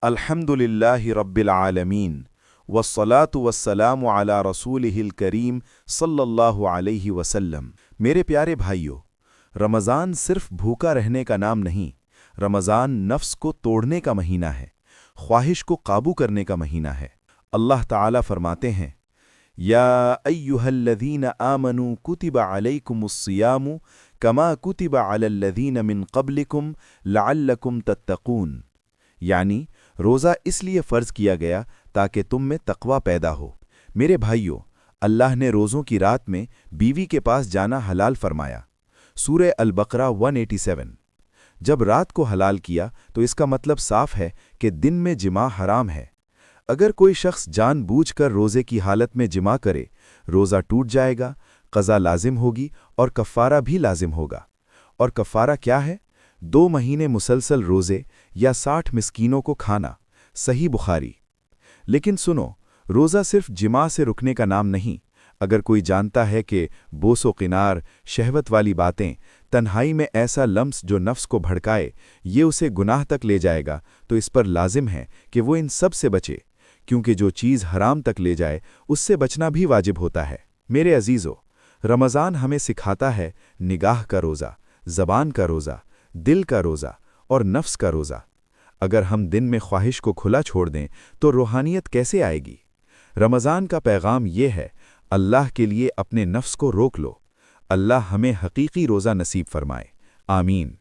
अल्हम्दुलिल्लाहि रब्बिल आलमीन वस्सलातु वस्सलामु अला रसूलिहिल करीम सल्लल्लाहु अलैहि वसल्लम। मेरे प्यारे भाइयों, रमज़ान सिर्फ भूखा रहने का नाम नहीं, रमज़ान नफ्स को तोड़ने का महीना है, ख्वाहिश को काबू करने का महीना है। अल्लाह ताला फरमाते हैं, या अय्युहल्लज़ीना आमनू कुतिबा अलैकुमुस्सियामु कमा कुतिबा अलल्लज़ीना मिन क़ब्लिकुम लअल्लकुम तत्तक़ून। यानी रोज़ा इसलिए फ़र्ज़ किया गया ताकि तुम में तक़वा पैदा हो। मेरे भाइयों, अल्लाह ने रोज़ों की रात में बीवी के पास जाना हलाल फरमाया। सूरह अल-बक़रा 187। जब रात को हलाल किया तो इसका मतलब साफ है कि दिन में जिमा हराम है। अगर कोई शख्स जानबूझकर रोज़े की हालत में जिमा करे, रोज़ा टूट जाएगा, क़ज़ा लाजिम होगी और कफ़ारा भी लाजिम होगा। और कफ़ारा क्या है? 2 महीने मुसलसल रोज़े या 60 मिस्कीनों को खाना। सही बुखारी। लेकिन सुनो, रोज़ा सिर्फ जिमा से रुकने का नाम नहीं। अगर कोई जानता है कि बोसो किनार, शहवत वाली बातें, तन्हाई में ऐसा लम्स जो नफ्स को भड़काए, ये उसे गुनाह तक ले जाएगा, तो इस पर लाजिम है कि वो इन सब से बचे, क्योंकि जो चीज़ हराम तक ले जाए उससे बचना भी वाजिब होता है। मेरे अजीज़ों, रमज़ान हमें सिखाता है निगाह का रोज़ा, ज़बान का रोज़ा, दिल का रोज़ा और नफ्स का रोज़ा। अगर हम दिन में ख्वाहिश को खुला छोड़ दें तो रूहानियत कैसे आएगी? रमज़ान का पैगाम ये है, अल्लाह के लिए अपने नफ्स को रोक लो। अल्लाह हमें हकीकी रोज़ा नसीब फरमाए। आमीन।